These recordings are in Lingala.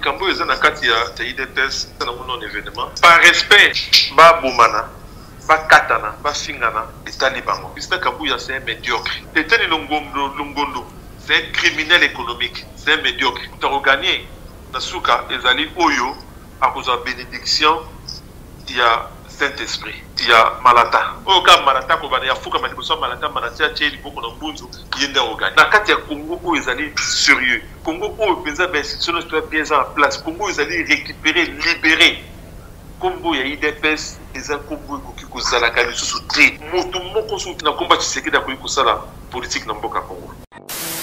makambo eza na kati ya IDPS na mon événement par respect ba bomana ba katana ba fingana etali bango Mr Kabuya c'est un médiocre etali longondo c'est un criminel économique c'est un médiocre to gagner na suka ezali oyo a cause de bénédiction il y a Saint-Esprit, il y a Malata. Au cas Malata, il y a Fouka Maniboso, Malata, Malata, Tchéli, Boko, Nambunzu, Yenda Ogani. Dans le cas de Congo, où ils allaient sérieux. Congo, où ils avaient institutions bien en place. Congo, ils allaient récupérer, libérer. Congo, il y a IDPS, ils ont Congo, qui ont Zalaka, ils sont soutenus. Motomoko, qui ont combattu ce qui est la politique dans le Congo.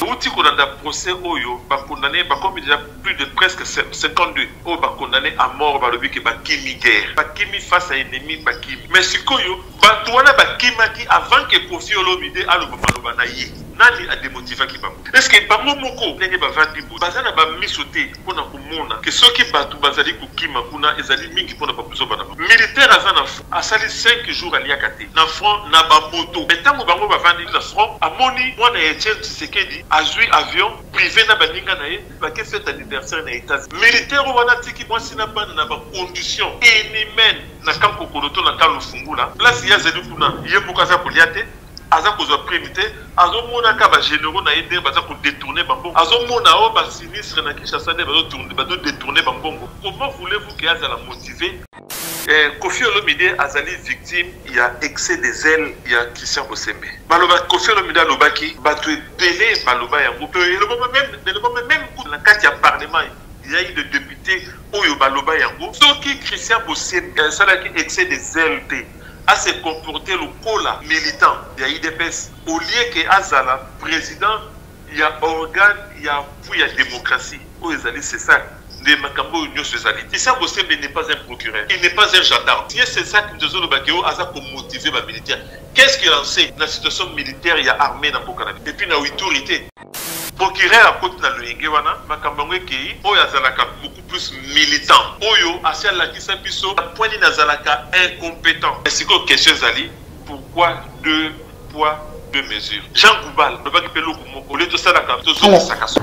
Outi qu'on a un procès oyo ba condamné ba comme déjà plus de presque 52 o ba condamné à mort ba lobi ke ba kimi guerre ba kimi face à ennemi ba kimi mais sikoyo ba tuana ba kimaki avant que Koffi Olomide a le maloba na ye nani a démotivé ki bango est-ce que ba momoko ndenge ba vandi bo bazana ba misoté pona komona que soki batu bazali ko kima kuna ezali mingi pona ba buzo bana militaire azana asali 5 jours ali akate na front na ba moto betango bango ba vandi na front amoni mwana Etienne Tshisekedi azui avion privé na baninga na ye ba ke fête anniversaire na États militaire wana tiki mwasi na bana na ba condition inhumaine na kampo koloto na kalo fungula place ya zedu kuna ye mukaza poliate aza kozwa primité azomona ka ba généraux na yede baza ko détourner bambongo azomona o ba sinistre na Kinshasa ne bazo détourner bambongo comment voulez-vous que azala motiver Koffi Olomide azali victime il y a excès de zèle il y a Christian Bosembe baloba Koffi Olomide alobaki bato ebele baloba yango même na kati ya parlement il y a eu des députés oyo baloba yango soki Christian Bosembe salaki excès de zèle à se comporter le cola militant il y a IDPS au lieu que azala président il y a organe il y a puis il y a démocratie où ils allaient c'est ça les Makambo Union Socialiste. Christian Bosembe n'est pas un procureur, il n'est pas un gendarme. Si c'est ça que nous avons pour motiver les militaires. Qu'est-ce qu'il en sait? Dans la situation militaire, il y a armée dans le Canada. Et puis, il y a autorité. Procureur à côté de l'Ingewana, Makambo Kei, Oyo Azalaka beaucoup plus militant. Oyo, Asial Lakisa Piso, Poigny Nazalaka incompétent. Et c'est quoi question Zali? Pourquoi 2 poids, 2 mesures? Jean Goubal, le bac Pelo Kumo, au lieu de ça, la carte,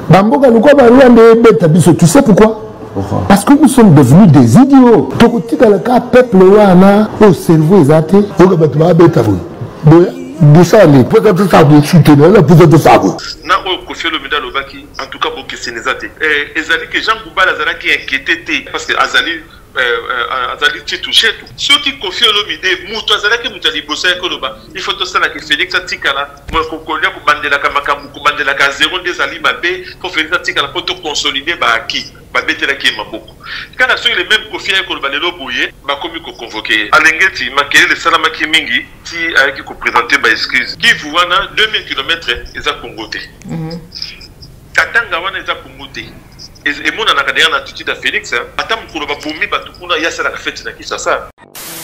Bamboga, tu sais pourquoi? Parce que nous sommes devenus des idiots. Tout le peuple wana au cerveau exact. En tout cas, pour c'est Ezali que Jean Goubal Azalaki inquiété parce que Azali Azali touché tout. Ceux qui Koffi Olomide, Moutou Azalaki Moutali Bossa Koloba, il faut tout ça que Félix Atikala, moi Kokolia pour Bandela Kamakamu, Bandela Kazero des Ali Mabé, pour Félix Atikala pour te consolider qui Babetela qui est Maboko. Quand on a les mêmes Koffi Koloba les Loboye, Bakomi ko convoqué. Alengeti, Makele le Salamaki Mingi, qui a qui présenté ba excuse. Qui vous wana 2000 km ils a Congoté. Katanga wana ils a Congoté. Et mon anakadéa na attitude à Félix, atam koloba bomi batukuna yasa la fête na Kinshasa.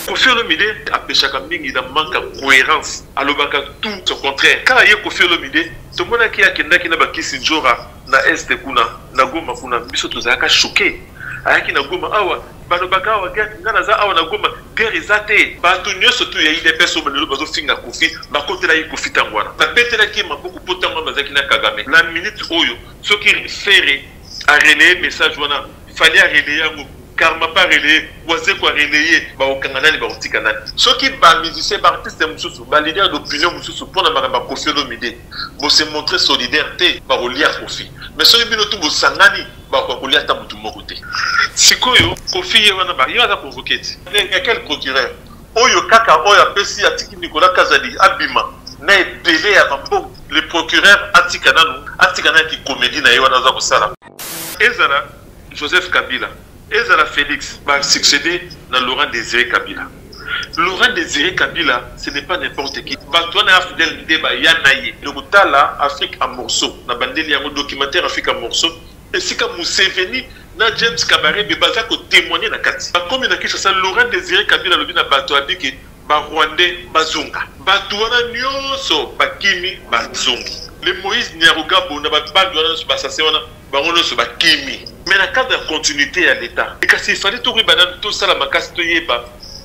Koffi Olomide a péché comme mingi dans manque de cohérence. Alobaka tout au contraire. Quand il y a Koffi Olomide, tout le monde qui a kenda qui n'a pas kisi njora na est kuna na goma kuna biso tozaka choqué. Ayaki na goma awa balobaka awa guerre ngana za awa na goma guerre ezate. Batu nyoso tu ya ile peso balelo bazo finga Koffi bakotela yi Koffi tangwana. Na petela ki maboko potangwa bazaki na Kagame. La minute oyo soki faire à relayer message wana il fallait relayer karma pas relayer oise quoi relayer ba okangana ni ba otikana soki ba musicien ba artiste mususu ba leader d'opinion mususu pona ba Koffi Olomide bo se montrer solidarité ba olia Koffi mais soki bino tu bo sangani ba ko olia ta mutu moko te sikoyo Koffi wana ba yo za convoquer quel procureur oyo kaka oyo apesi atiki Nicolas Kazadi abima na délai à mambo le procureur atikana qui comédie na yo na za ko sala Ezala Joseph Kabila, Ezala Félix va succéder dans Laurent Désiré Kabila. Laurent Désiré Kabila, ce n'est pas n'importe qui. Batouane a fidèle débat Yanaye. Le Routala Afrique en morceaux. Na bandeli un documentaire Afrique en morceaux. Et si comme Mousseveni, na James Kabaré, mais baza ko témoigner na kati. Comme il a dit ça, Laurent Désiré Kabila le bina Batouane que ba Rwandais bazonga. Batouane nyonso bakimi bazongi. Le Moïse Nyarugabo na ba bandwana so basase wana. Mais dans le cadre de la continuité à l'État, et qu'il fallait tout tout ça,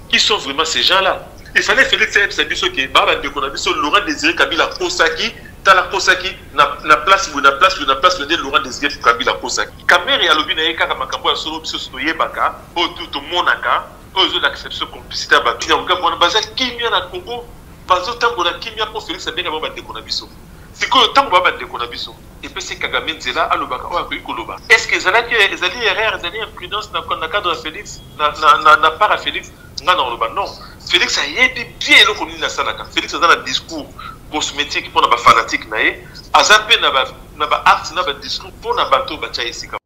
qui sont vraiment ces gens-là. Il fallait Félix Saïd Sabiso qui est Laurent Désiré Kabila Osaki, tala kosaki na place de Laurent Désiré Kabila kosaki kamere ya lobi na ye kaka makambo ya solo biso to yebaka o tout monaka o zo l'acception complicité ba tu na bona baza kimia na Congo bazo tango na kimia ko Félix abenga ba ndeko na biso sikoyo tango ba ndeko na biso et puis c'est Kagame nzela alobaka o akoyi koloba est-ce que ezali erreur ezali imprudence na cadre de Félix na part à Félix nga na loba non Félix a yebi bien eloko nini na salaka Félix aza na discours cosmétique pour na fanatique na ye azape na ba art na ba discours pour na bato ba cha esika.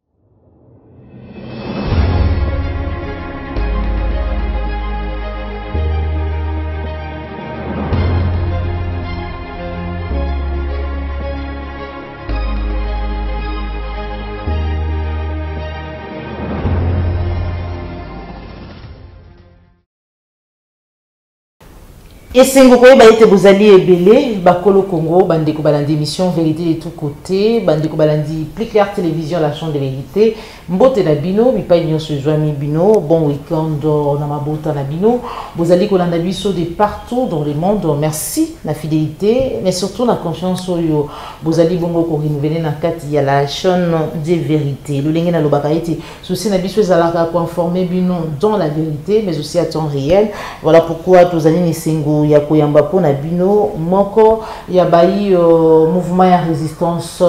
Et c'est pourquoi vous allez ebele bakolo Congo bandeko balandi émission vérité de tous côtés bandeko balandi plus clair télévision la chaîne de vérité mbote na bino bipai nyonso joami bino bon week-end na mabota na bino vous allez kolanda biso de partout dans le monde merci la fidélité mais surtout la confiance yo vous allez bongo ko renouveler na kati ya la chaîne de vérité le lengena lobaka ete souci na biso ezalaka ko informer bino dans la vérité mais aussi à temps réel voilà pourquoi tous allez nesengo ya koyamba pona bino moko ya bai mouvement ya résistance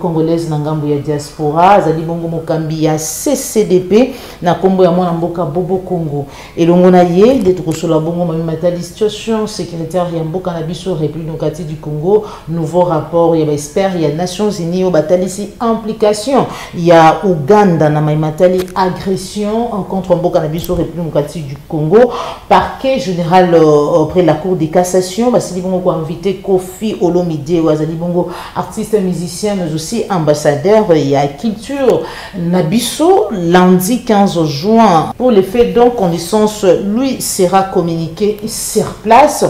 congolaise na ngambo ya diaspora zali bongo mokambi ya CCDP na kombo ya mwana mboka Bobo Congo elongo na ye de tokosola bongo matali situation sécuritaire ya mboka na biso République démocratique du Congo nouveau rapport ya ba expert ya Nations Unies au batalisi implication ya Uganda na matali agression contre mboka na biso République démocratique du Congo parquet général auprès de la Cour de cassation basili bongo ko invité Kofi Olomide wazali bongo artiste musicien mais aussi ambassadeur ya culture Nabiso lundi 15 juin pour les faits donc connaissance lui sera communiqué sur place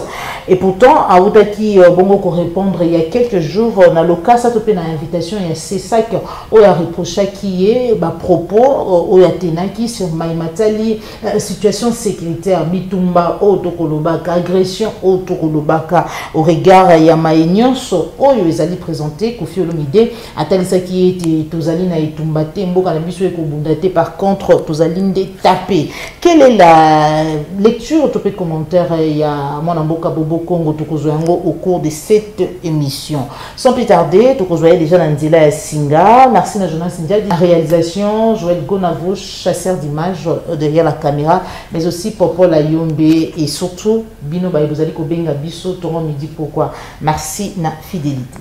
et pourtant Aoudaki bongo ko répondre il y a quelques jours na loka ça topé na invitation il y a CESAC ou ya reprocha qui est ba propos ou ya tenaki sur Maimatali situation sécuritaire bitumba o tokolobaka agression au tokolobaka au regard ya maïnyonso oyo ezali présenté Kofi Olomide atalisa qui était tozali na etumbate mboka na biso ekobundate par contre tozali nde tapé. Quelle est la lecture topé commentaire ya mwana mboka Bobo Congo tokozwa yango au cours de cette émission sans plus tarder tokozwa déjà na nzela ya singa merci na Jonas Ndia la réalisation Joël Gonavo chasseur d'images derrière la caméra mais aussi Popo la Yombe et surtout bino ba vous allez ko benga biso tongo midi pourquoi merci na fidélité.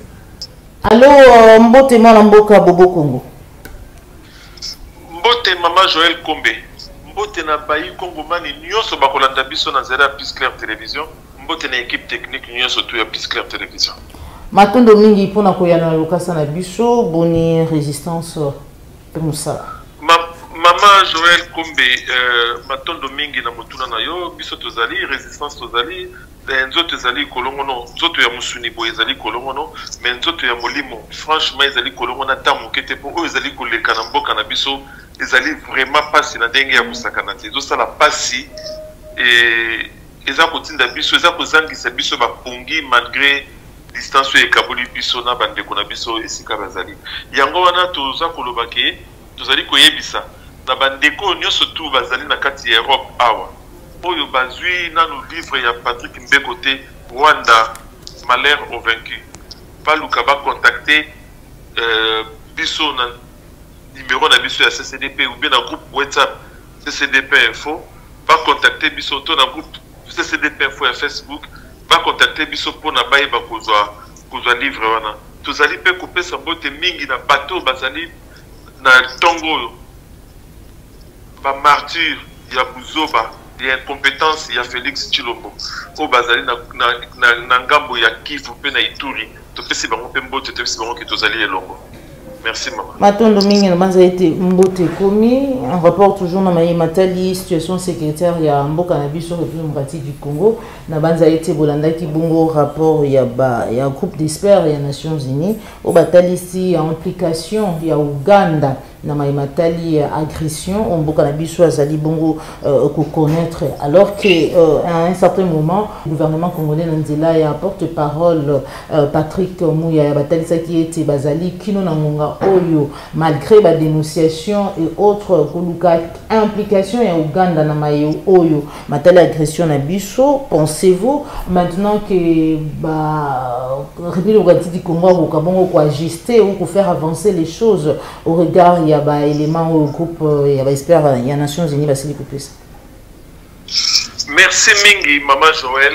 Allô mbote mwana mboka Bobo Congo mbote mama Joël Kombe mbote na bayi Congo mani nyonso bakolanda biso na zera plus clair télévision mbote na équipe technique nyonso tout ya plus clair télévision matondo mingi pona koyana na lokasa na biso boni résistance pemusa Maman Joël Kombe matondo mingi na motuna na yo biso tozali résistance tozali nzoto ezali kolongo no nzoto ya musuni bo ezali kolongo no mais nzoto ya molimo franchement ezali kolongo na tamu kete po o ezali koleka na mboka na biso ezali vraiment pasi na ndenge ya kusakana te ezosala pasi eza kotinda biso eza kozangisa biso bapongi malgré distance oyo ekaboli biso na bandeko na biso esika bazali yango wana toza koloba ke tozali koyebisa na bandeko nyonso tu bazali na kati ya Europe awa oyo bazwi nanu livre ya Patrick Mbeko te Rwanda malheur au vaincu baluka bacontacte biso na numéro na biso ya CCDP ou bien na groupe WhatsApp CCDP info bacontacte biso to na groupe CCDP info ya Facebook bacontacte biso mpona bayeba kozwa livre wana tozali mpe kopesa mbote mingi na bato bazali na tongo oyo ba martyr ya Buzoba ya incompétence ya Félix Tshilombo o bazali na ngambo ya Kivu pe na Ituri topesi bango pe mbote topesi bango ke tozali elongo. Merci maman. Matondo mingi na banza été mbote komi en rapport toujours na matali situation sécuritaire ya mboka na biso République démocratique du Congo na banza été bolanda ki bongo rapport ya groupe d'experts ya Nations Unies au batalisi ya implication ya Uganda na matali agression on boka na biso azali bongo connaître alors que à un certain moment le gouvernement congolais nanzela ya porte-parole Patrick Mouya ya batalisa qui était bazali kino na ngonga oyo malgré ba dénonciation et autres koluka implication ya Uganda na mayo oyo matali agression na biso. Pensez-vous maintenant que République Démocratique du Congo a bon quoi ajuster ou pour faire avancer les choses au regard il y a des éléments au groupe il y a espère il y a Nations Unies va s'il plus. Merci mingi maman Joël.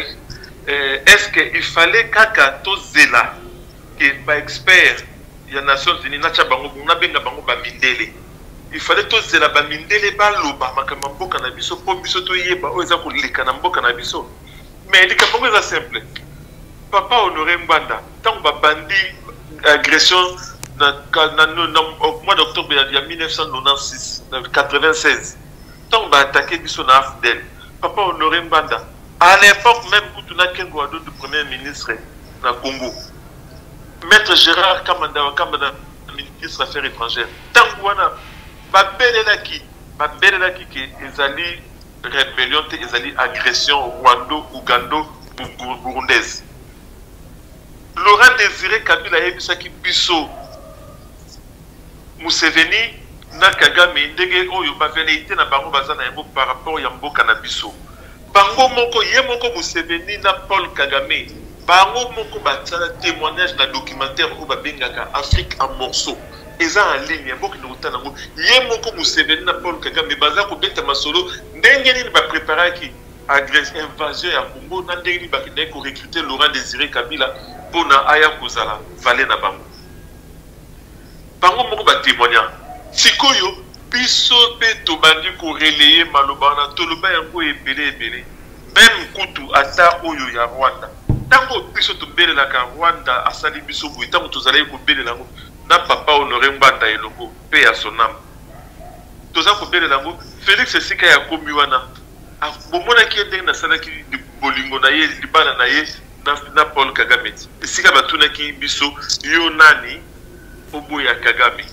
Est-ce qu'il fallait kaka tozela que ba expert il y a Nations Unies na cha bango na benga bango ba mindele. Il fallait tozela ba mindele ba loba makama mboka na biso po biso to yeba o eza ko leka na mboka na biso. Mais il est simple. Papa Honoré Mbanda, tant que bandi agression au mois d'octobre 1996, 96, tant que attaqué son Afdel, Papa Honoré Mbanda, à l'époque même où tu n'as qu'un guado du premier ministre na Congo, Maître Gérard Kamanda, ministre des Affaires étrangères, tant que wana, babelelaki que ezali rébellion, ezali agression Rwando, Ougando, burundaise. Laurent Désiré Kabila yebisaki biso Museveni na Kagame ndenge oyo ba velléité na bango bazana yebo par rapport ya mboka na biso. Bango moko ye moko Museveni na Paul Kagame bango moko batala témoignage na documentaire o babengaka Afrique en morceaux. Eza en ligne mboka ndota nango ye moko Museveni na Paul Kagame baza ko beta masolo ndenge nini ba préparaki invasion ya Congo na ndenge ba kende ko recruter Laurent Désiré Kabila pona aya kozala vale na bango. Bango moko ba témoignage. Sikoyo biso pe to bandi ko relayer maloba na toloba yango ebele. Même kutu ata oyo ya Rwanda. Tango biso to bele la ka Rwanda asali biso boy tango tozala ko bele lango na Papa Honoré Mbanda eloko pe ya sonam. Toza ko bele lango Félix Sika ya komi wana. Bomona ki ndenge na sala ki bolingo na ye libana na ye na Paul Kagame. Sika batuna ki biso yo nani obo ya Kagame.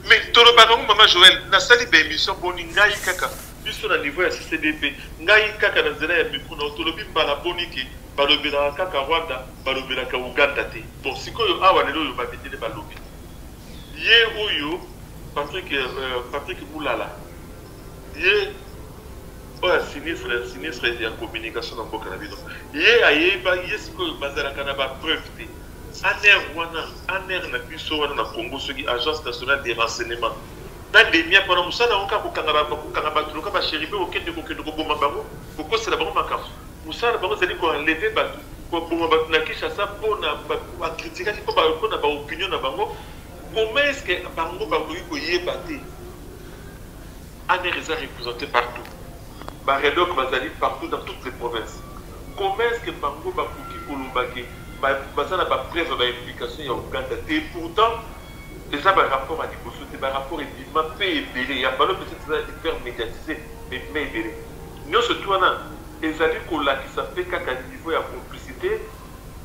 Mais tolo bakango maman Joël na sali ba émission boni ngai kaka biso na niveau ya CCDP ngai kaka na zela ya micro na tolo bimbala boni ki balobela kaka Rwanda balobela ka Uganda te. Bon sikoyo awa lelo yo babetele balobi. Ye oyo Patrick Moulala. Ye oya sinistre ya communication na mboka na bino. Ye ayeba yesko bazala kana ba preuve te. ANR na biso wana na Congo soki agence nationale des renseignements. Na demia para musala onka ko kanga ba tuloka ba sheribe okende ko bomba bango. Ko c'est la bango makam. Musala bango zali ko enlever ba ko bomba ba na Kinshasa pona ba critiquer ko na ba opinion na bango. Comment est-ce que bango ba ko yeba te? ANR est représenté partout. Baredok bazali partout dans toutes les provinces. Comment est-ce que bango ba ko kolombake basana ba preuve ba implication ya Uganda te pourtant les a ba rapport à liboso te ba rapport évidemment pe ebele ya balo peut-être hyper médiatisé mais ebele nous surtout wana ezali ko la qui ça fait kaka niveau ya complicité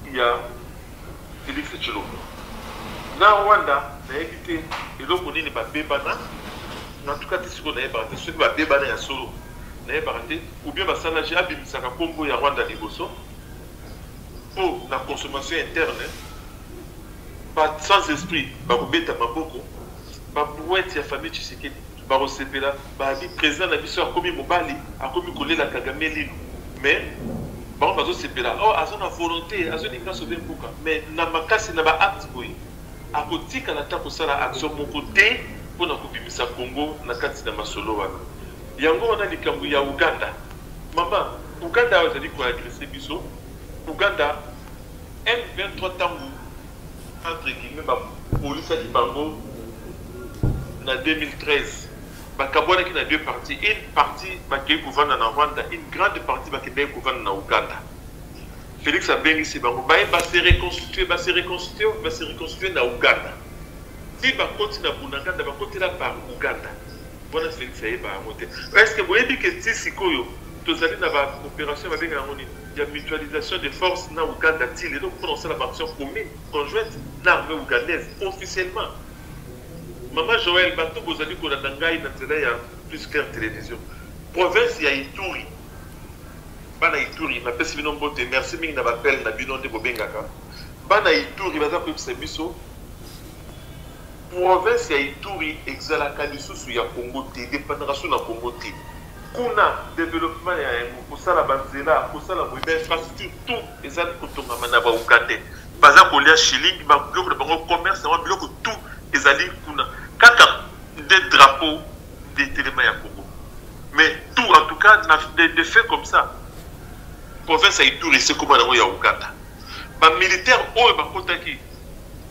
il y a Félix Tshilombo na Rwanda na éviter eloko nini ba bebana en tout cas c'est ce qu'on a parlé ce que ba bebana ya solo na parlé ou bien ba sala ja bimisaka kombo ya Rwanda liboso pour la consommation interne, pas sans esprit, par bêta maboko, par bouette ya famille Tshisekedi, par osepela, par vie président la mission a commis mobali, a commis coller la Kagame lino. Mais par bazo sepela, oh azon a volonté, azon ika sauver mboka, mais na makasi na ba acte boy. A kotika na ta ko sala action mon côté pour na kobimisa Congo na kati na masolo wana. Yango wana likambo ya Uganda. Mama, Uganda azali ko agresser biso. Ouganda, M23 Tango, entre guillemets, la police a dit Bango, en 2013, Bakabouane qui a deux parties. Une partie qui est gouvernée en Rwanda, une grande partie qui est gouvernée en Ouganda. Félix a bien ici, Bango, va se reconstituer en Ouganda. Si Bakoti na Bunaganda, Bakoti là par Ouganda. Voilà Félix a monté. Est-ce que vous voyez que si Sikoyo, tous allez dans la coopération avec la monnaie, il y a mutualisation des forces dans Ouganda, et donc pour lancer la action commune, conjointe, l'armée ougandaise, officiellement. Maman Joël, bateau bozali ko na ngai na télé ya plus clair télévision. Province ya Ituri. Bana Ituri, ma pesi bino mbote, merci mingi na bapel na bino nde bobengaka. Bana Ituri baza ko yebisa biso. Province ya Ituri exalaka lisusu ya Congo te, dépendance na Congo te. Kuna développement ya yango kosala banzela, kosala moyeba infrastructure tout ezali kotongama na ba Uganda. Baza kolia shilling, ba biloko na bango commerce, na biloko tout ezali kuna. Kaka des drapeaux des téléma ya Congo. Mais tout, en tout cas, des faits comme ça. Province Ituri, c'est comme dans ya Uganda. Les militaires, eux, ils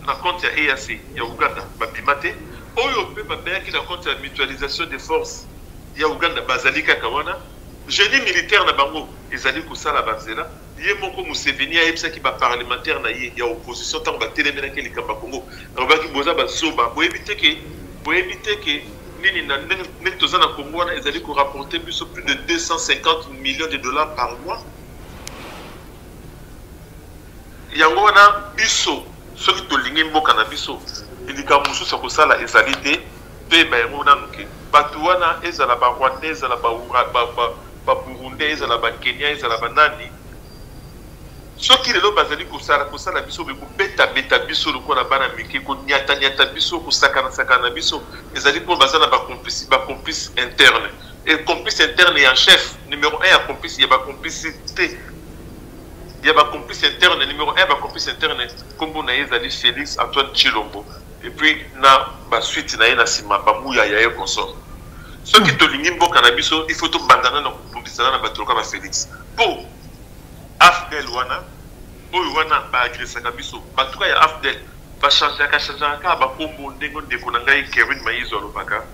na compte ya EAC, ya Uganda, bimate. Eux, ils peuvent na compte ya mutualisation des forces. Ya Uganda, bazalika kawana. Génie militaire na bango, ils allaient pour ça la banzela. Yé moko Museveni a epsa ki ba parlementaire na yé, ya opposition tant ba télémena ke likamba Congo. Na ba ki boza ba soba, bo éviter que nini na nek toza na Congo na ils allaient ko rapporter plus de 250 millions de dollars par mois. Yango wana biso, soki to lingi mboka na biso, ilika musu sa ko sala ezalité, pe ba yango na nuke. Batu wana ezala ba Rwanda, ezala ba Burundi, ezala ba Kenya, ezala ba nani. Soki lelo bazali kosala biso be ko beta biso lokola bana mike ko nyata biso ko sakana biso ezali pour bazana ba complice interne. Et complice interne et en chef numéro 1 ya complice, ya ba complicité. Ya ba complice interne numéro 1 ba complice interne kombo na ezali Félix Antoine Tshilombo. Et puis na ba suite na na sima ba muya ya consort. Soki to lingi mboka na biso il faut to bandana na publicité na batoloka ba Félix. Pour Afdel wana, oyo wana ba agresaka biso. Batuka ya Afdel ba changer ka ba kombo ndengo ndeko na ngai Kevin Maizo lobaka.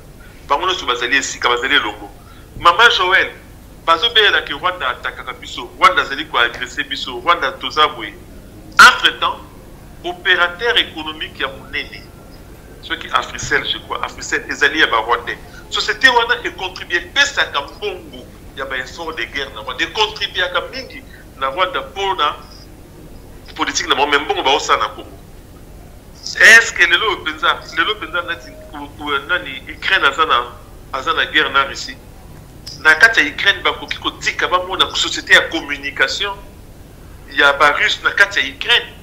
Bangono so bazali esika bazali longo. Maman Joël, bazo bela ke Rwanda atakaka biso, Rwanda zali ko agresser biso, Rwanda tozabwe. Entre-temps, opérateur économique ya munene. Ceux qui Africell, je crois, Africell ezali ya ba Rwanda. Société wana e contribuer pesa ka mbongo ya ba effort de guerre na Rwanda, contribuer ka mingi na Rwanda pour la politique na même bon ba osana Congo. Est-ce que lelo penza nani Ukraine azana guerre na Russie na kati ya Ukraine ba koki ko tika ba mona société ya communication ya ba russe na kati ya Ukraine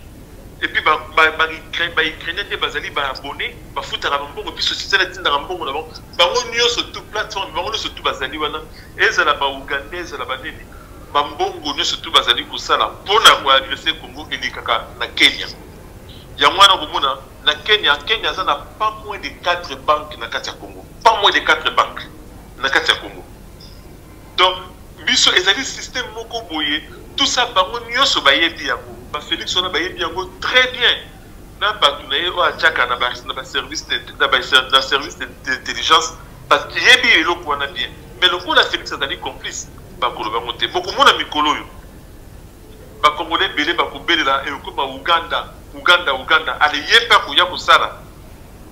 et puis ba Ukraine te bazali ba abonné ba futara mbongo puis société na tinda mbongo na bon ba ngonyo sur toute plateforme ba ngonyo sur tout bazali wana ezala ba Uganda ezala ba nini Bambongo ne surtout bazali kusala pona ko agresser Congo elikaka na Kenya. Ya mwana bomona na Kenya ça n'a pas moins de 4 banques na kati ya Congo. Pas moins de 4 banques na kati ya Congo. Donc biso ezali système moko boye tout ça bango nyoso bayebi yango. Ba Félix ona bayebi yango très bien. Na batu na yo achaka na ba service d'intelligence parce que yebi eloko wana bien. Mais le coup la Félix azali complice. Bakolo bamonte beaucoup mona mikolo yo bakongole belé bakobelela et comme Uganda allez yepa ko ya kosala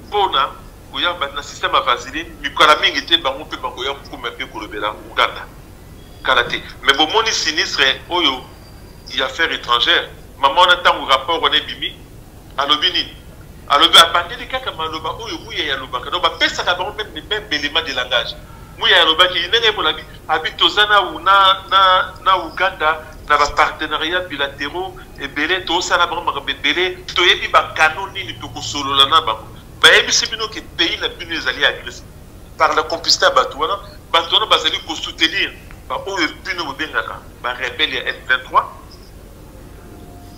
pona ko ya ba na système ya vaseline mikola mingi te bango pe bango ya ko mepe ko lobela Uganda kalaté mais bon moni sinistre oyo y affaires étrangères maman on attend au rapport on est bimi alobini alobi abandeli kaka maloba oyo muya ya lobaka donc ba pesa ka bango même élément de langage Mouya Lobaki, il n'est pas habitozana ou na Uganda, na partenariat bilatéraux, et belé, tout ça, la brama, belé, to yebi ba kanoni ni toko solo la na ba. Ba yebi sebino ke pays la bune les alliés agressés. Par la complicité Batouana bazali ko soutenir, ba oyo bino mobengaka, ba rebelle F23.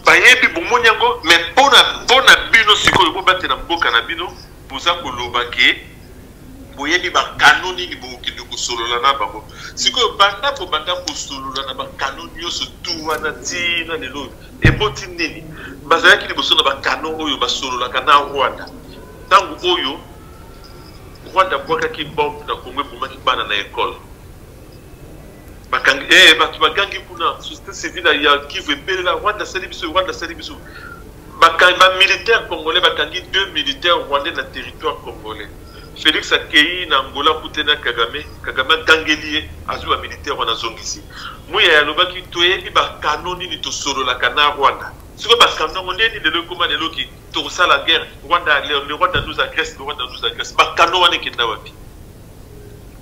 Ba yebi bo monyango, mais bona bino sikoyo bo batena mboka na bino, boza ko lobaki. Boyebi ba kanoni ni bo kende ko solo la na bango siko banda ko solo la na ba kanoni yo so tu wana ti na lelo e boti nini bazaya ki ni boso na ba kanon oyo ba solo la kana Rwanda tangu oyo Rwanda boka ki bombe na Congo pour ki bana na école bakangi batu bagangi kuna société civile ya ki veut payer la Rwanda salibiso ba militaire congolais bakangi 2 militaires rwandais na territoire congolais. Félix Akei na Angola kutena Kagame gangelie azwa militaire wana zongisi. Muya ya lobaki toyebi ba kanoni ni to solo la kana Rwanda. Ce que parce qu'on est ni de le comment de l'eau qui tout ça la guerre, le Rwanda nous agresse, le Rwanda nous agresse. Bakano wane qui n'awapi.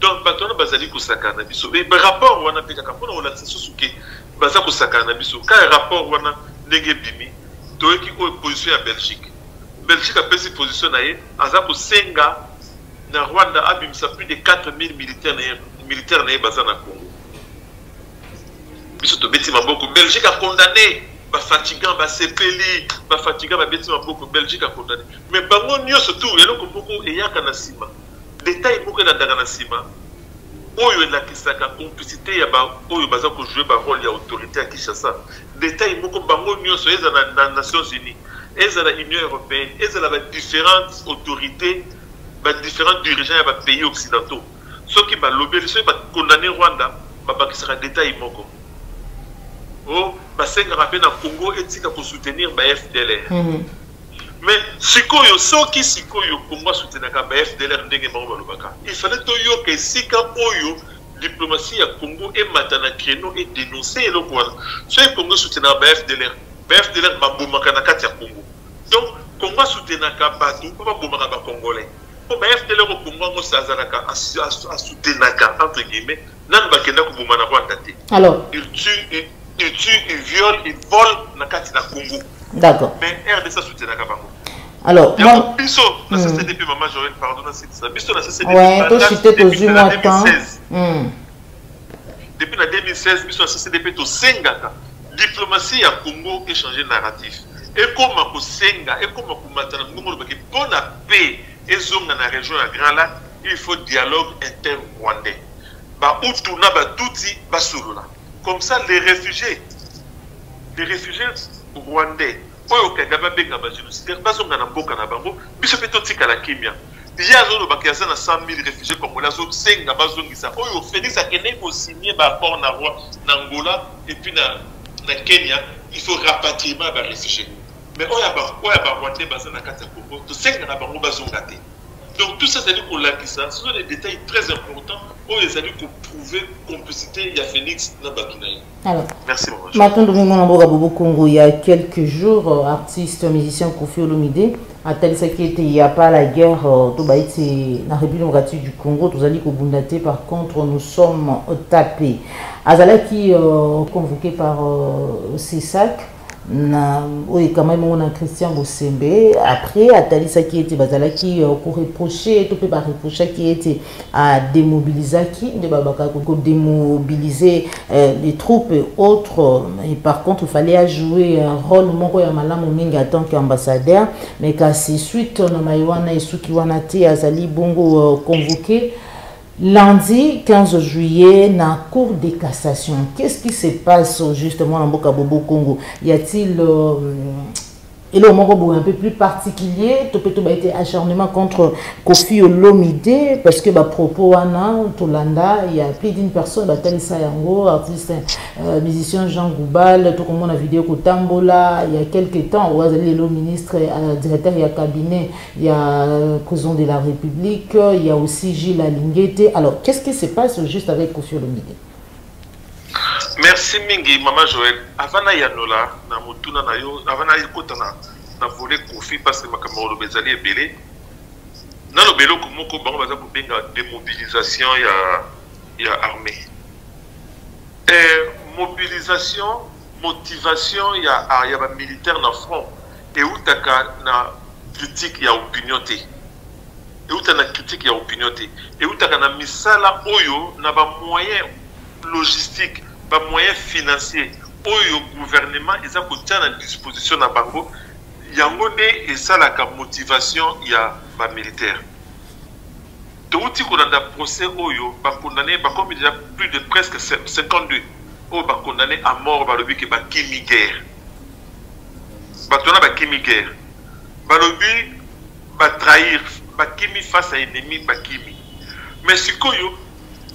Donc maintenant bazali kusaka na biso. Mais rapport wana peka kapona on a susuke baza kusaka na biso. Quand rapport wana ndenge bimi, to qui opposition à Belgique. Belgique a pris ses positions na ye, aza ko senga na Rwanda a bimisa plus de 4000 militaires na baza na Congo. Biso to beti maboko Belgique a condamné ba fatigant ba sepeli ba fatigant ba beti maboko Belgique a condamné. Mais bango nyo surtout eloko moko eyaka na sima. Détail moko na daga na sima. Oyo na kisaka complicité ya ba oyo baza ko jouer ba rôle ya autorité à Kinshasa. Détail moko bango nyo so eza na Nations Unies. Eza la Union européenne, eza la différentes autorités, différents dirigeants des pays occidentaux. Ceux qui ont lobé, ceux qui ont condamné Rwanda, ils sera détail moko. Oh, c'est un rappel dans le Congo et pour soutenir le FDLR. Mais ceux qui Congo soutenir le FDLR, il fallait que si la diplomatie à Congo et maintenant et dénoncer le Rwanda. Ceux qui Congo soutenir le FDLR, FDLR va bombarder na kati ya Congo. Donc Congo soutenir ka batou, pas bombarder ba Congolais. Pour FDLR au Congo ngo sazalaka a soutenir ka entre guillemets, nan ba kenda ko bomana Rwanda te. Alors, il tue, il viole, il vole na kati na Congo. D'accord. Mais RDC soutenir ka bango. Alors, moi biso na CCDP maman Joël pardonne c'est ça. Biso na CCDP. Ouais, toi cité to juin temps. Depuis la 2016, biso na CCDP to sengaka. Diplomatie à Congo échanger narratif. Et comme à Senga, et comme à Matana, pour la paix et zone dans la région de Grand Lac, il faut dialogue inter-rwandais. Bah, où tout n'a pas tout dit, bah, comme ça, les réfugiés rwandais, au Kagaba Benga, bah, génocidaire, bah, zone dans la Boka Nabango, bisous peut être à la Kimia. Il y a zone qui a 100 000 réfugiés comme la zone Senga, bah, zone qui s'est. Oh, Félix a signé un accord en Angola et puis dans Kenya, il faut rapatrier les réfugiés. Mais on a Rwandais basé dans la carte Congo, tout ça n'a pas besoin. Donc tout ça, c'est-à-dire qu'on l'a dit ça. Ce sont des détails très importants. On les a dit qu'on prouvait complicité. Il y a Phoenix dans Batounaï. Alors, merci beaucoup. Il y a quelques jours, artiste, musicien Koffi Olomide a tel ça qui était il n'y a pas la guerre dans la République démocratique du Congo. Tous allez Kobundate. Par contre, nous sommes tapés. Azala qui convoqué par CESAC. Oui, quand même, on a Christian Bosembe. Après, Atali qui était Bazala qui reproché, tout peut pas reprocher qui était à démobiliser qui, démobiliser les troupes et autres. Et par contre, il fallait jouer un rôle moko ya malamu mingi en tant qu'ambassadeur. Mais qu'à ces suites, on a Maïwana et Sukiwanate Azali Bongo convoqué. Lundi 15 juillet, dans la Cour de cassation, qu'est-ce qui se passe justement dans Boka Bobo Congo? Y a-t-il un peu plus particulier? Tout a été acharnement contre Koffi Olomide parce que propos wana Tolanda, il y a plus d'une personne, Talisa Yango, artiste, musicien Jean Goubal, tout comme on a vidéo Kotambola, il y a quelques temps, le ministre, directeur du cabinet, il y a président de la République, il y a aussi Gilles Alinguete. Alors, qu'est-ce qui se passe juste avec Koffi Olomide? Merci Mingi, Maman Joël. Avant Yanola, na mutuna na yo, avant Kotana, na volé Koffi parce que ma camarade Bezali est belé. Dans le bélo, comme on va faire une démobilisation, il y a armée. Mobilisation, motivation, il y a militaire dans le front. Et où tu as critique, il y a opinion. Et où tu as critique, il y a opinion. Et où tu as misala oyo, na ba moyen logistique. Pas moyens financiers au gouvernement ils ont à disposition à bango yangone et ça la motivation il y a pas militaire tout qu'on a procès oyo ba condamné ba comme déjà plus de presque 52 au ba condamné à mort ba lobi que ba kimi guerre ba tona ba kimi guerre ba lobi ba trahir ba kimi face à ennemi ba kimi mais c'est koyo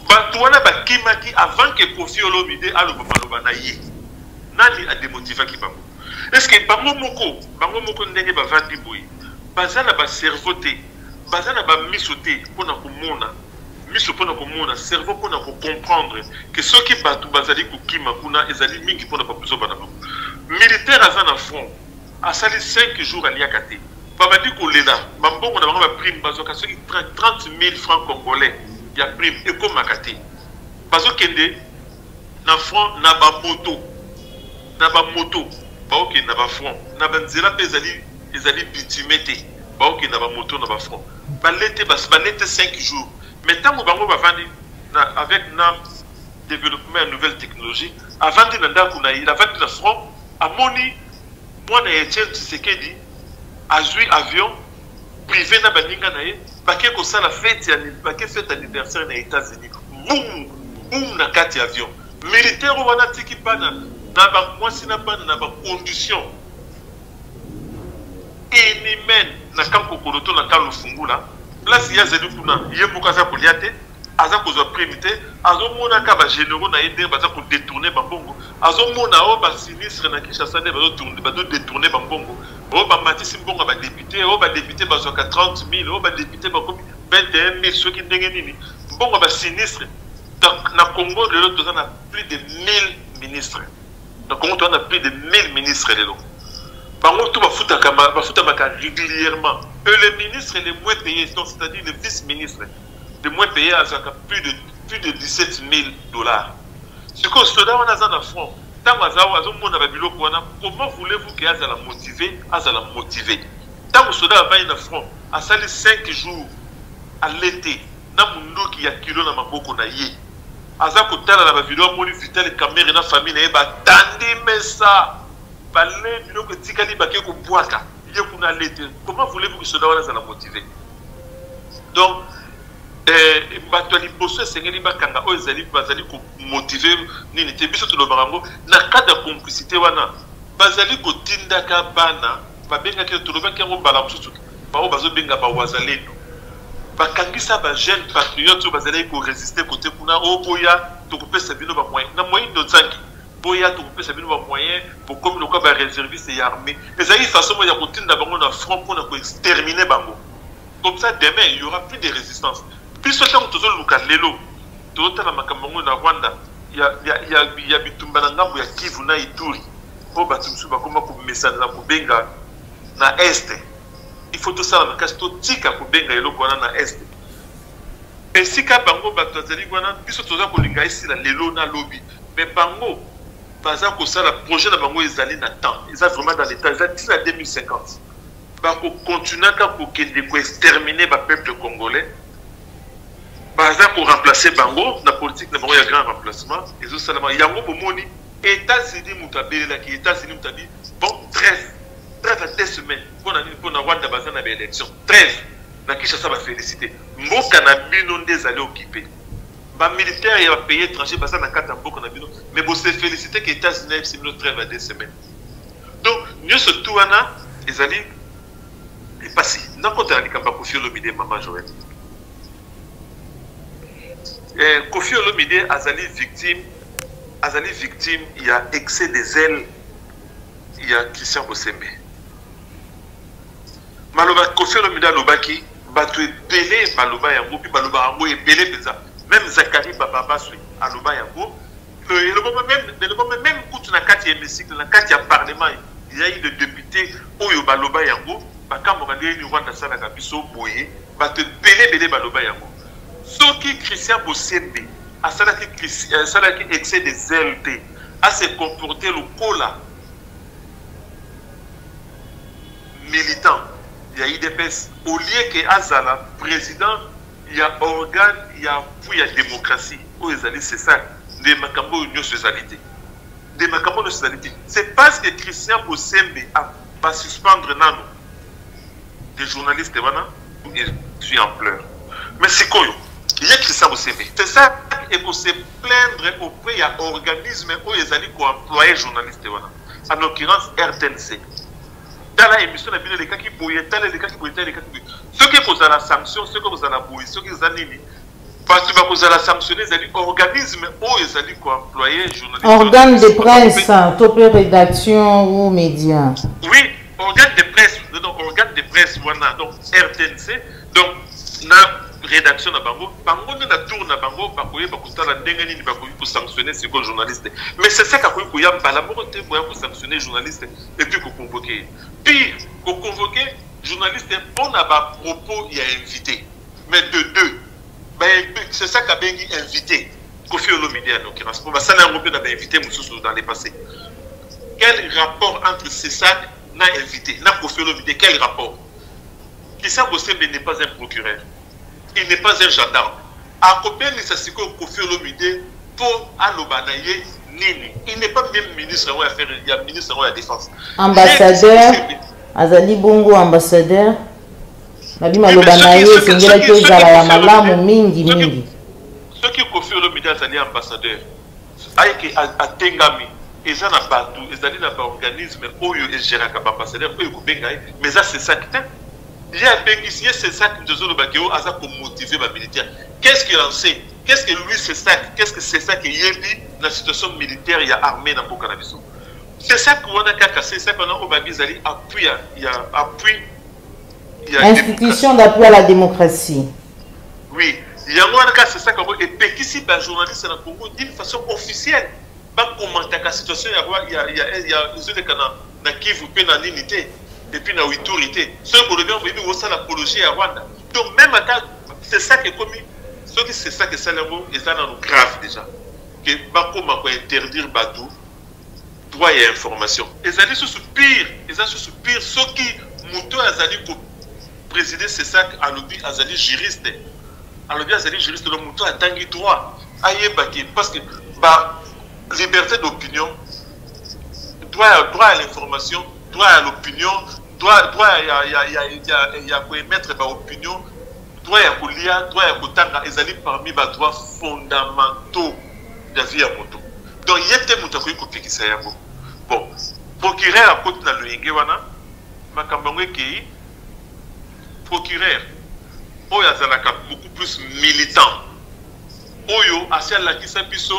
Batouana Bakimaki avant que Koffi Olomide a le Baloba ye. Nani a démotivé qui bango. Est-ce que bango moko ndenge ba vandi boy. Bazana ba cerveau te. Bazana ba misoté pour na komona. Miso pour na komona, cerveau pour na comprendre que ceux qui batu bazali ko kima kuna ezali mingi pour na pas besoin bana. militaire à un front a sali 5 jours à Liakate. Papa dit qu'on est là. Mambo on a prime bazoka 30 000 francs congolais. Il y a prime et comme Makate. Bazo kende na front na ba moto. Na ba moto. Ba ok na ba front. Na ba nzela pe ezali bitumete. Ba ok na ba moto na ba front. Ba l'été 5 jours. Mais tant que bango ba vandi avec na développement de nouvelles technologies, avant de avant de front, à Moni, moi, Etienne Tshisekedi, a joué avion privé na baninga nae, baké ko ça la fête anniversaire aux États-Unis. Boum, boum na kati avion. Militaire wana tiki pana na ba mwasi na bana na ba condition inhumaine na kampo koloto na kalo fungula. Place ya zedu kuna, yebuka za poliate. Aza kozwa primité azomona ka ba généraux na yende baza ko détourner bambongo azomona o ba sinistre na Kinshasa ne bazo détourner bambongo o ba matisi mbongo ba député o ba député bazo ka 30 000 o ba député ba komi 21 000 soki ndenge nini mbongo ba sinistre na Congo lelo toza na plus de 1000 ministres na Congo toza na plus de 1000 ministres lelo bango to bafuta maka régulièrement et les ministres les moins payés donc c'est-à-dire les vice-ministres de moins payés à plus de 17 000 $. Ce que cela on a dans le front. Comment voulez-vous qu'il y ait à la motiver? Tant que cela va dans le front, à salir 5 jours à l'été, na mundo qui a kilo na maboko na ye. Aza kotala na ba vidéo moni vital caméra na famille na ba tandi mesa. Balé bilo que tikali baké ko boaka. Ye kuna l'été. Comment voulez-vous que cela va la motiver? Donc bato ya liboso esengeli bakanga oyo bazali komotive nini te biso tolobaka yango na cadre ya complicité wana bazali kotindaka bana babengaki tolobaki yango mbala mosusu bao bazobenga bawazalendo bakangisa bajeune patriote oyo bazali koresiste kote kuna o boya tokopesa bino bamoyen na moyen nozangi boya tokopesa bino bamoyen bokomi lokwa baréserviste ya armée ezali façon moya ya kotinda bango na front mpona koextermine bango comme ça demain il y aura plus de résistance. Puisque tant que nous avons lelo, tout le temps na Rwanda, il y a bitumba na ngambo ya Kivu na Ituri. Oh batumsu ba koma ko message na kubenga na est. Il faut tout ça na kasto tika kubenga eloko na est. Et si ka bango batazali wana, puisque toza ko linga ici la lelo na lobby. Mais bango baza ko ça la projet na bango ezali na temps. Ils sont vraiment dans l'état, ils sont d'ici à 2050. Ba ko continuer ka ko kende ko exterminer ba peuple congolais. Baza pour remplacer bango na politique na bango ya grand remplacement et zo salama yango bomoni États-Unis mutabela ki États-Unis mutabi bon trêve à 2 semaines pour na Rwanda baza na élection trêve na Kinshasa ba féliciter mboka na bino ndez allé occuper ba militaire ya pays étranger baza na kata mboka na bino mais bo se féliciter que États-Unis c'est une trêve à 2 semaines donc nous surtout wana ezali et passé na kota ya likamba Kofi Olomide Mama Joël. Kofi Olomide azali victime, il y a excès de zèle, il y a Christian Bosembe. Maloba Kofi Olomide alobaki, batu ebele maloba yango, puis maloba yango ebele peza. Même Zakari Baba Basui aloba yango, même kutu na kati ya hémicycle, na kati ya parlement, il y a eu des députés oyo baloba yango, bakambo ni Rwanda salaka biso boye, batu ebele baloba yango. Ce qui Christian Bosembe a salaki excès de zèle à se comporter le cola militant. Il y a IDPS. Au lieu que Azala, président, il y a organe, il y a puis il y a démocratie. C'est ça. Des macambos de socialité. Des macambos de socialité. C'est parce que Christian Bosembe a suspendre Nano. Des journalistes, je suis en pleurs. Mais c'est quoi? Il y a Christian Bosembe. C'est ça et pour se plaindre auprès d'un organisme où ils allaient employer journalistes. En l'occurrence, RTNC. Dans la émission, il y a des cas qui bouillent, les cas qui bouillent, les cas qui bouillent. Ceux qui posent la sanction, ceux qui posent la bouille, ceux qui ont parce que vous allez sanctionner les organismes où ils allaient employer journalistes. Organes de presse, top rédaction ou médias. Oui, organes de presse, donc organes de presse, voilà, donc RTNC. Donc, rédaction na bango na tour na bango bakoye bakutala ndenge nini bakoyi ko sanctionner ces journalistes. Mais c'est ça qu'akoyi ko yamba la moko te moya ko sanctionner journaliste et puis ko convoquer. Pire, ko convoquer journaliste on a ba propos il y a invité. Mais de deux, c'est ça qu'a bien invité. Kofi Olomide en l'occurrence. Pour ça n'a pas invité Moussou dans les passés. Quel rapport entre ces sacs n'a invité, n'a Kofi Olomide, quel rapport? Issa Bosembe n'est pas un procureur. Il n'est pas un gendarme. À combien il Kofi Olomide pour Alobanaye Nini. Il n'est pas même ministre des Affaires, il y a ministre de la Défense. Ambassadeur, Azali Bongo, ambassadeur. Nabi Malobanaye, c'est une chose à la malamu mingi mingi. Ceux qui Kofi Olomide Azali ambassadeur, aïe a Tengami. Ils ont un bateau, ils ont un organisme, ils gèrent un ambassadeur, mais ça c'est ça qui est. Il y a un bénéficié, c'est ça qui nous a motivé les militaires. Qu'est-ce qu'il en sait? Qu'est-ce que lui c'est ça? Qu'est-ce que c'est ça qui est dit dans la situation militaire, il y a armée dans le cannabis? C'est ça qu'on a cassé, c'est ça qu'on a au Bagizali, appui, il y a appui. Institution d'appui à la démocratie. Oui, il y a un cas, c'est ça qu'on a et Pékissi, un journaliste dans le Congo, d'une façon officielle. Pas commenter la situation, il y a des gens qui vous paient dans l'unité. Et puis dans l'autorité. Ceux qui ont venu au sein de l'apologie à Rwanda. Donc même c'est ça qui est commis. Ceux qui c'est ça que ça est dans grave déjà. Que Bakoma peut interdire Badou, droit et information. Ils allaient se pire. Ils allaient se pire. Ceux qui Mouto Azali pour présider c'est ça à l'objet Azali juriste. À l'objet Azali juriste, le Mouto a tangué droit. Parce que liberté d'opinion, droit à l'information, droit à l'opinion, droit à émettre l'opinion, droit à lire, droit à kotanga, ils allaient parmi les droits fondamentaux de la vie à moto. Donc il y a des motos qui copient ça. Bon, procureur à côté de l'Ingewana, ma campagne qui procureur, il y a beaucoup plus militant. Oyo, assez la qui s'appisse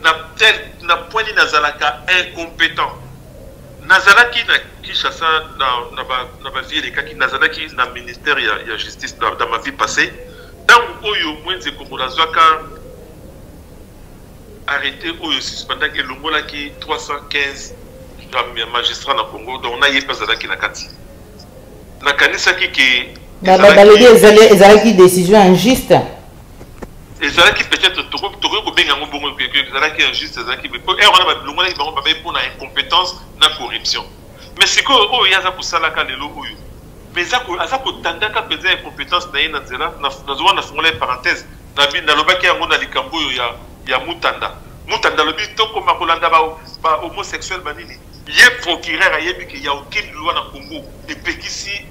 na point ni nazalaka incompétent. Nazalaki na Kinshasa na ba vie les cas qui nazalaki na ministère ya justice dans ma vie passée. Dans oyo mwenze komolazwaka arrêté oyo suspendé que longola ki 315 magistrats na Congo donc na yepa zalaki na kati. Na kanisa ki ke balobi ezalaki décision injuste. Et ça qui peut-être injuste, pour incompétence, la corruption. Mais c'est quoi il y a pour ça la mais ça pour tendre qu'à peser incompétence dans parenthèse dans le bac il y a Mutanda le but comme ma homosexuel banini il y a procureur il y a aucune loi dans le Congo et puis ici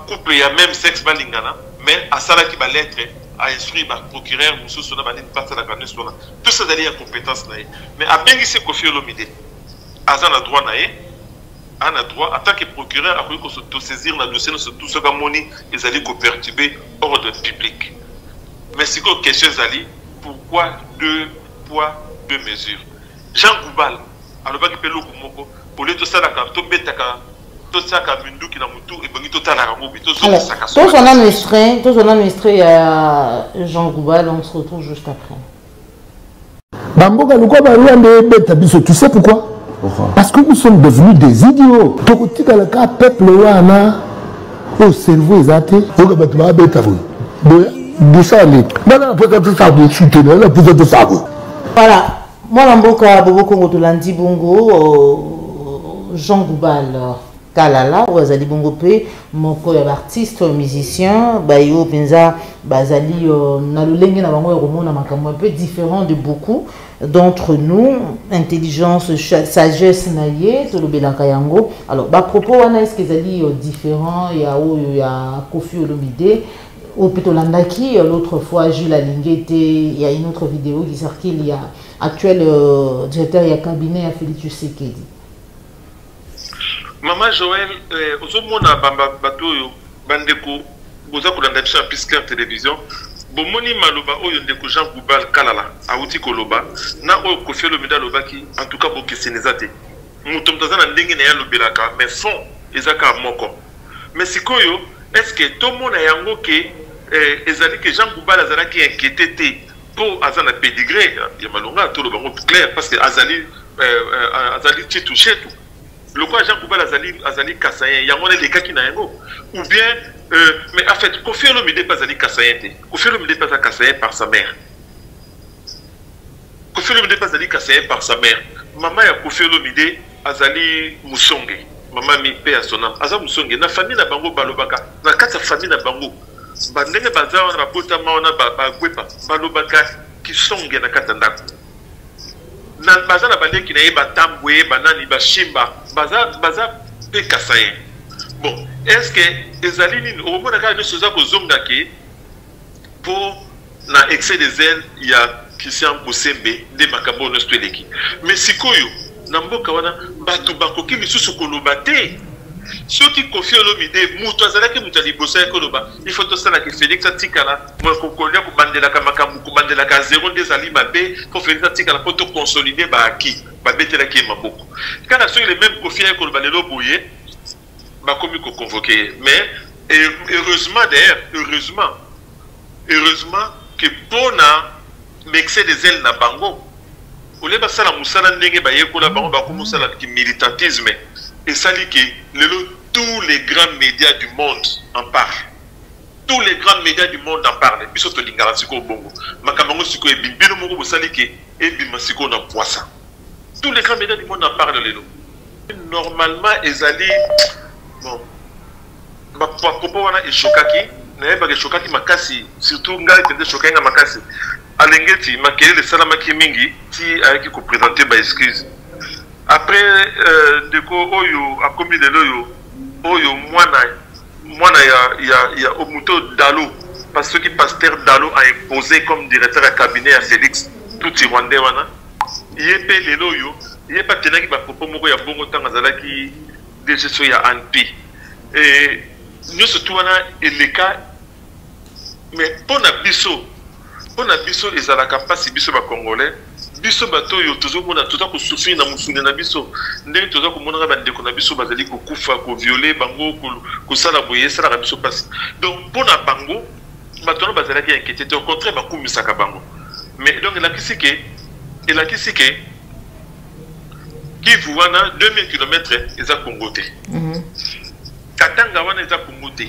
couple il y a même sexe balingana. Mais à ça qui va l'être à instruire le procureur Moussou Sona Banine passe à la grande Sona. Tout ça d'aller à compétence. Mais à bien ici Kofi Olomide, à ça on a droit on a droit en tant que procureur à pouvoir se saisir dans le dossier tout ce qu'on ils allaient perturber ordre public. Mais c'est quoi question Zali? Pourquoi 2 poids 2 mesures? Jean Goubal, alors pas qu'il peut l'eau pour les tout ça la carte tomber tout ça qui a mindu qui n'a mutu et bongi tout à la ramobi tout ça tous on a administré à Jean Goubal on se retrouve juste après. Bamboga Luko Barouande bête biso tu sais pourquoi? Parce que nous sommes devenus des idiots. Tokotika le cas peuple wana au cerveau exact au gabatuma bête vous. De ça les. Voilà peut-être ça vous soutenir là peut-être ça vous. Voilà. Moi Lamboka Bobo Congo Tolandi Bongo Jean Goubal Kalala ou azali bongo pe moko ya artiste musicien bayo penza bazali na lolenge na bango romona makambo un peu différent de beaucoup d'entre nous, intelligence, sagesse naie tolobelaka yango. Alors ba propos wana est-ce que ezali différent ya Kofi Olomide ou plutôt landaki l'autre fois Jules Alingete il y a une autre vidéo qui circule il y a actuel directeur ya cabinet à Félix Tshisekedi. Maman Joël, ozomona bato bandeko boza kolanda biso Pisclair télévision bomoni maloba oyo ndeko Jean Goubal Kalala auti koloba na oyo Kofi Olomide alobaki en tout cas bokeseneza te moto mtaza na ndenge na ya lobelaka mais fond ezaka moko mais sikoyo est-ce que tout le monde a yango que Jean Goubal azalaki inquiété pour azana pédigré ya malonga tout le bango clair parce que azali touché tout le quoi Jean Goubal azali kasayen yango les cas qui na yango ou bien mais en fait Koffi Olomide pas azali kasayen te Koffi Olomide pas kasayen par sa mère Koffi Olomide pas azali kasayen par sa mère maman ya Koffi Olomide azali musonge maman mi paix à son âme aza musonge na famille na bango balobaka na kata famille na bango bandenge baza wana bapota maona bagwepa balobaka kisonge na kata ndako na baza na bandeki na ye batambwe banani bashimba baza pe kasayen bon est-ce que ezali nini omona kaka nyonso eza kozonga ke pour na excès de zèle ya Christian Bosembe nde makambo nyonso eleki mais sikoyo na mboka wana bato bakoki misusu koloba te soki Koffi Olomide mutu azalaki mutu alibosa ekoloba il faut tosala ke Félix atikala mokokolia kobandelaka makambo kobandelaka zéro nde ezali mabe po Félix atikala po tokonsolider baaki babetelaki ye maboko kaka soki le même Koffi ekoloba lelo boye bakomi koconvoke mais heureusement d'ailleurs heureusement que mpona l'excès des ailes na bango ole basala musala ndenge bayekola bango bakomusala ki militantisme et ça dit que tous les grands médias du monde en parlent. Tous les grands médias du monde en parlent. Biso to lingala siko bongo. Makamango siko ebibino moko bosali ke ebima siko na poisson. Tous les grands médias du monde en parlent lelo. Normalement ezali bon. Ba propos wana eshokaki, na ba eshokaki makasi, surtout ngai tende shokaki na makasi. Alengeti makele salamaki mingi ti ayaki ko présenter ba excuse. Après deko oyo akomi lelo oyo mwana ya Omuto Dalo parce que pasteur Dalo a imposé comme directeur de cabinet à Félix tout Rwandais wana yepe lelo yo yepa tenaki ba propos moko ya bongo tanga zalaki gestion ya ANP et nous surtout wana eleka mais pona biso ezalaka pasi biso ba congolais biso bato yo tozomona toza ko souffrir na musune na biso ndenge toza ko mona ba ndeko na biso bazali ko kufa ko violer bango ko sala boye sala biso passe donc pona bango bato na bazali ki inquiété au contraire ba kumisaka bango mais donc la kisike qui wana 2000 km eza Congo te Katanga wana eza Congo te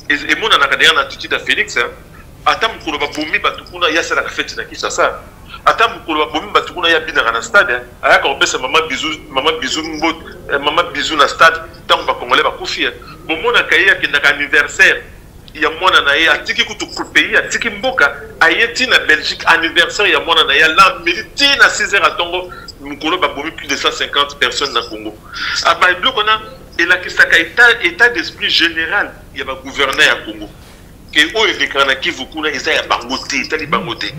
et mona na kadera na attitude à Félix atam ko ba bomi batu kuna ya sala ka fête na Kinshasa ata mukolo babomi batu kuna ya bina na stade ayaka opesa maman bisou na stade tant ba congolais ba kufia bomona kaya kindaka anniversaire ya mwana na ye atiki kutu pays atiki mboka ayeti na Belgique anniversaire ya mwana na ya la milité na 6h à Tongo mukolo babomi plus de 150 personnes na Congo aba bloko na elakisaka état d'esprit général ya ba gouverneur ya Congo ke oyo lekana Kivu kuna eza ya bangote tali bangote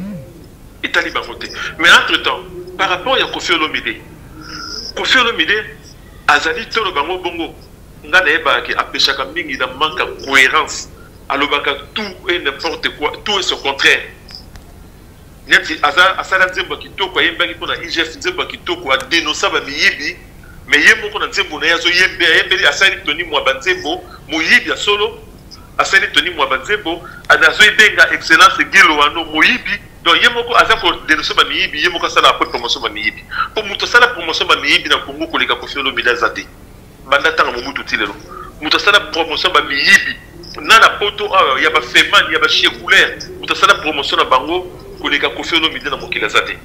Italie bangote. Mais entre-temps, par rapport à Koffi Olomide azali tolo bango bongo ngana eba ki apeshaka mingi na manque de cohérence alobaka tout et n'importe quoi tout est son contraire neti asala nzembo kitoko yembaki pona IGF nzembo kitoko a dénoncer ba miyibi mais yembo ko na nzembo na yazo yembe asali toni mwa banzembo moyibi solo asali toni mwa banzembo anazo ibenga excellence gilo wano moyibi donc yemoko azako dénoncer ba miyibi yemoko sala après promotion ba miyibi pour muto sala promotion ba miyibi na Congo ko leka Koffi Olomide zate banda tanga mobutu tilelo muto sala promotion ba miyibi na poto ya ba feman ya ba chekulaire muto sala promotion na bango ko leka Koffi Olomide na mokila zate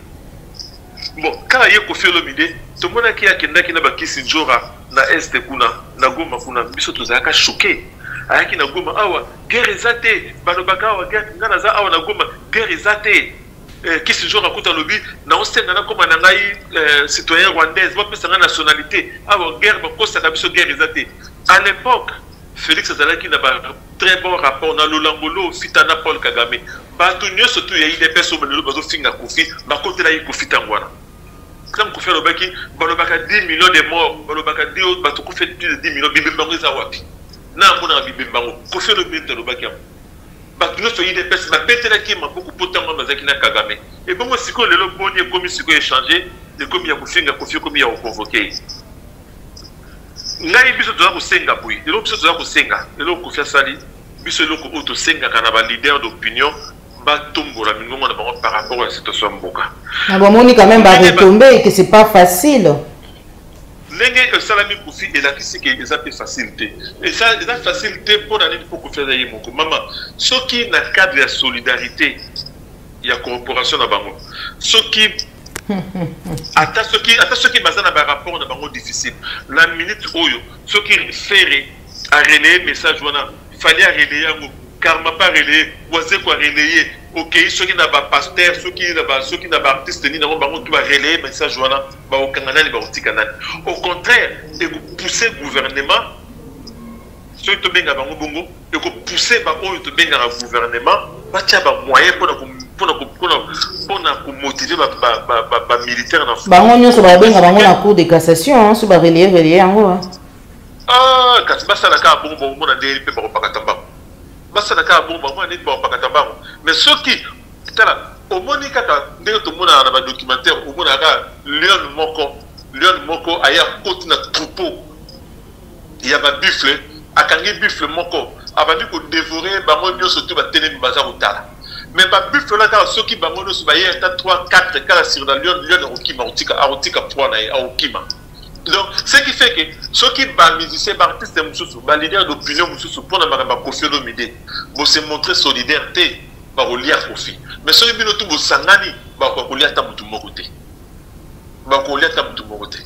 bon kala ye Koffi Olomide to mona ki akendaki na ba Kisinjora na este kuna na Goma kuna biso tozaka choqué ayaki na Goma awa guerre ezate balobaka awa guerre ngana za awa na Goma guerre ezate Kisinjora kuta lobi na osenga na koma na ngai citoyen rwandaise ba pesa na nationalité awa guerre ba kosa ka biso guerre ezate à l'époque Félix azalaki na ba très bon rapport na Lolangolo fitana Paul Kagame ba to nyoso to ya ide peso balelo bazo finga Koffi ba kotela yi Koffi tangwana comme Koffi lobaki balobaka 10 millions de morts balobaka dio ba to Koffi plus de 10 millions bibembango za wapi na mona bibembango Koffi Olomide lobaki ba to nyoso yi de peso ba betela ki maboko potanga bazaki na Kagame et bon siko lelo boni komi siko échanger de komi ya kufinga Koffi komi ya convoquer ngai biso toza kosenga boyi lelo biso toza kosenga lelo Koffi asali biso eloko oyo tosengaka na leader d'opinion batombola mingongo na bango par rapport à la situation mboka. Na bomoni quand même ba retomber que c'est pas facile. Ndenge salami Koufi elakisi ke eza pe facilité. Et ça eza facilité pour aller pour Koufi azaye moko. Mama, soki na cadre ya solidarité ya corporation na bango. Soki ata soki bazana ba rapport na bango difficile. La minute oyo soki faire a relayer message wana fallait relayer yango karma pas relayer voisin quoi relayer OK ceux qui n'a pas pasteur ceux qui n'a pas artiste ni na bango tout va relayer message wana ba okangana li ba otikana au contraire et pousser gouvernement ceux qui benga bango bongo et ko pousser ba oyo to benga na gouvernement ba tia ba moyen pour motiver ba militaire na bango nyonso ba benga bango na cour de cassation so ba relayer yango ah kasi basala ka bongo mona ndeli pe ba pakatamba basala ka bongo mona ndeli ba pakatamba mais soki tala omoni kaka ndenge to mona na ba documentaire omona ka lion moko aya koti na troupeau ya ba buffle akangi buffle moko abandi ko dévorer bango nyonso to ba telemi baza kotala mais ba buffle la ka soki bango nyonso ba yeta 3 4 kala sur la lion otika point na ya okima. Donc, ce qui fait que ceux qui sont musiciens, artistes, les leaders d'opinion, pour ne Koufi Olomide, vont se montrer solidarité, vont lire Koufi. Mais ceux qui sont tous sangani, vont lire Tamutu Moroté. Vont lire Tamutu Moroté.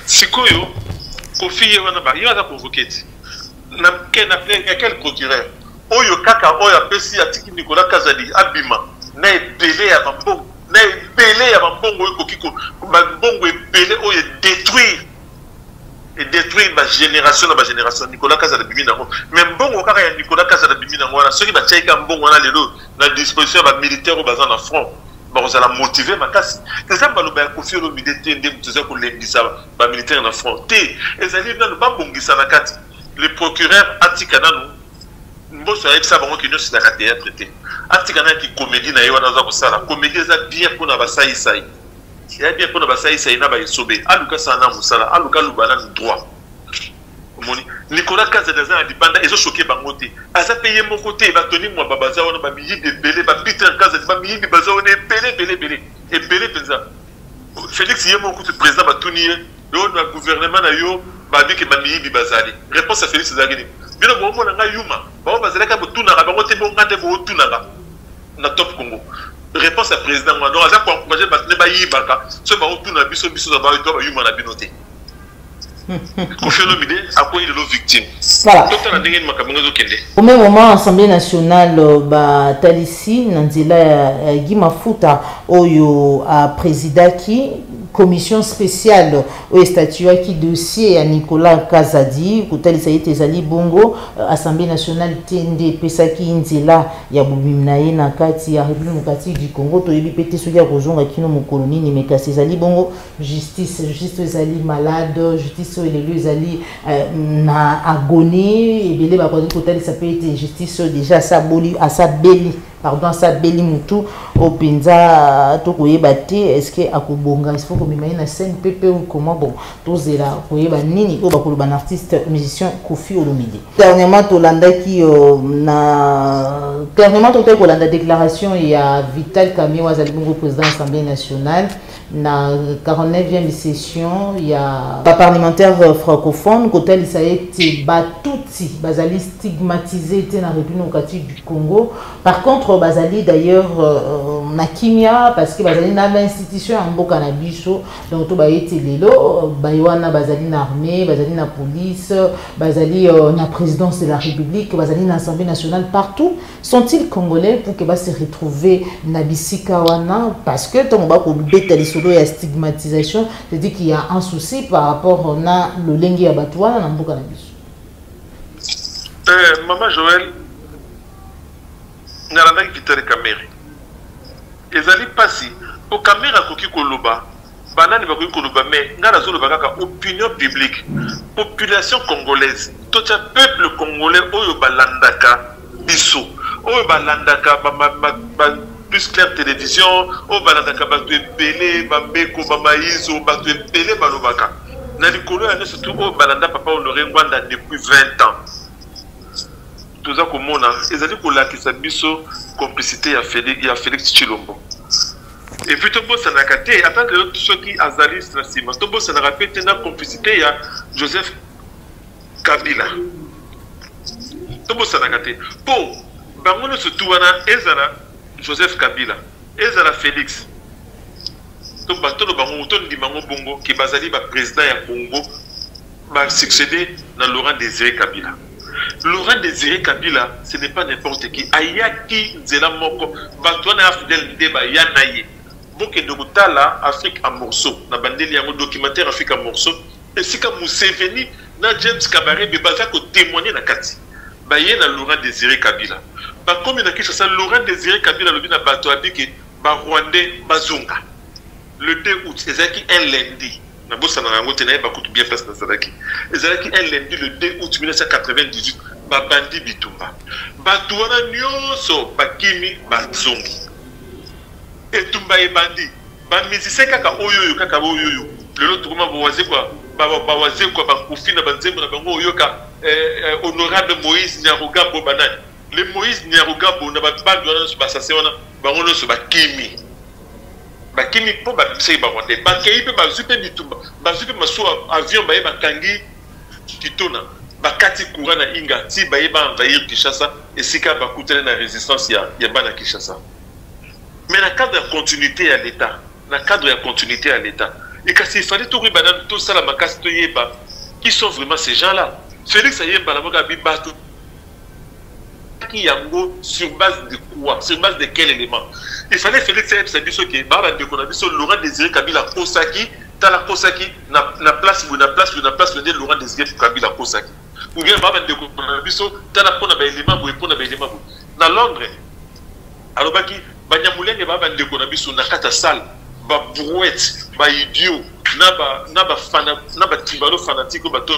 Si Koufi il va provoquer. Quel procureur? Oyo Kaka, Oyo Pessi, Atiki Nicolas Kazadi, Abima, n'a belé à Mambo. Na belé ya mbongo ekokiko mbongo ebele oyo détruire ba génération Nicolas Kazala bimi nango mais mbongo kaka ya Nicolas Kazala bimi nango wana soki ba tchaika mbongo wana lelo na disposition ba militaire au bazan na front ba ozala motiver makasi c'est ba loba ya Koufi Olomide te ndem tuza ko lendisa ba militaire na front te ezali na ba bongisa na kati le procureur atikana no mboso ya ebisa bango kinyo sida ka théâtre te atikana ki comédie na yo wana za ko sala comédie za bien pona ba sai ya bien pona ba sai na ba isobe aluka sana musala aluka lubana droit moni Nicolas Kazada za libanda ezo choquer bango te aza payer mon côté ba toni moi babaza wana ba miyi de belé ba Peter Kazada ba miyi baza wana belé penza Félix Yemo ko président ba toni yo na gouvernement na yo ba bi ke ba miyi bazali réponse à Félix Zagini bino bo mona nga yuma ba bazala ka botuna ba bango te bo ngande bo tuna na top Congo réponse à président moi donc aza ko encourager ba ne ba yibaka so ba otuna biso za ba to ba yuma na binote Koufi Olomide a quoi il est victime. Voilà. Au même moment, l'Assemblée nationale ba Talissi Nanzila Guy Mafuta Oyo a présidaki commission spéciale au statut qui dossier à Nicolas Kazadi Koutal Saïte Zali Bongo Assemblée nationale TND Pesaki Nzela ya Bubimnaye na kati ya République démocratique du Congo to yebi pété soya kozonga kino mokoloni ni mekasi Zali Bongo justice Zali malade justice élu Zali na agonie et belé ba Koutal ça peut être justice déjà sa boli à sa belli pardon sa belli mutu au penza to koyeba te est-ce que akobonga il faut que mimai na scène pepe ou comment bon tozela koyeba nini o bakoloba na artiste musicien Koufi Olomide dernièrement to landaki dernièrement to kolanda déclaration il y a Vital Kamerhe azali bongo président de l'Assemblée nationale na 49e session il y a pas parlementaire francophone côté il s'est batouti bazali stigmatisé na République démocratique du Congo par contre bazali d'ailleurs na kimia parce que bazali na institution en mboka na biso donc to ba été lelo baywana bazali na armée bazali na police bazali na présidence de la République bazali na Assemblée nationale partout sont-ils congolais pour que ba se retrouver na bisika wana parce que ton ba ko beta lisolo ya stigmatisation c'est-à-dire qu'il y a un souci par rapport na le lengi ya batwana na mboka na biso. Maman Joël Nalanda Vital Kamerhe ezali pasi o Kamerhe akoki koloba banani bakoki koloba mais ngala zoloba kaka opinion publique population congolaise tout un peuple congolais oyo balandaka biso oyo balandaka plus clair télévision oyo balandaka bato ebele bambeko bamaizo bato ebele balobaka na likolo ya nyonso surtout oyo balanda papa Honoré Ngwanda depuis 20 ans toza komona ezali kolakisa biso complicité ya Félix Tshilombo. Et puis tobosanaka te attends que soki azali na sima tobosanaka pe te na complicité ya Joseph Kabila. Tobosanaka te po bango nyonso tu wana ezala Joseph Kabila ezala Félix to batolo bango to ndimango bongo ki bazali ba président ya Congo ba succéder na Laurent Désiré Kabila. Laurent Désiré Kabila ce n'est pas n'importe qui ayaki nzela moko batwana afidèle ndeba yanaye boke de kutala Afrique en morceaux na bandeli yango documentaire Afrique en morceaux et sika Museveni na James Kabarebe be baza ko témoigner na kati ba ye na Laurent Désiré Kabila ba comme na Kinshasa Laurent Désiré Kabila lobi na bato abiki ba Rwandais bazonga le 2 août ezaki un lundi na bossa na yango te na ba kutu bien place na Zadaki ezaki un lundi le 2 août 1998 ba bandi bitumba bato wana nyonso bakimi bazongi etumba e bandi ba musicien kaka oyoyo kaka oyoyo lelo tukuma bawaze kwa bawaze kwa bakufi na banzembo na bango oyoka honorable Moïse Nyarugabo banani le Moïse Nyarugabo na babandi wana so basase wana bango no so bakimi po ba bisei ba wande ba kei pe ba zupe bitumba ba zupe maso avion ba bakangi kitona bakati courant na inga ti ba ba envahir Kinshasa esika ba kutela na résistance ya bana Kinshasa. Mais dans le cadre de continuité à l'État, dans le cadre de continuité à l'État, et quand il fallait tout ça, la macasse de Yeba, qui sont vraiment ces gens-là? Félix Ayemba, la macasse qui a sur base de quoi? Sur base de quel élément? Il fallait Félix Ayemba, c'est dit que Baba de Konabiso, Laurent Désiré Kabila Kosaki, Tala Kosaki, na place, le Laurent Désiré Kabila Kosaki. Ou bien Baba de Konabiso, Tala Pona Baéléma, ou Pona Baéléma. Dans Londres, alors Baki, banyamulenge baba ndeko na biso na kata salle ba brouette ba idiot na ba tibalo fanatique ba to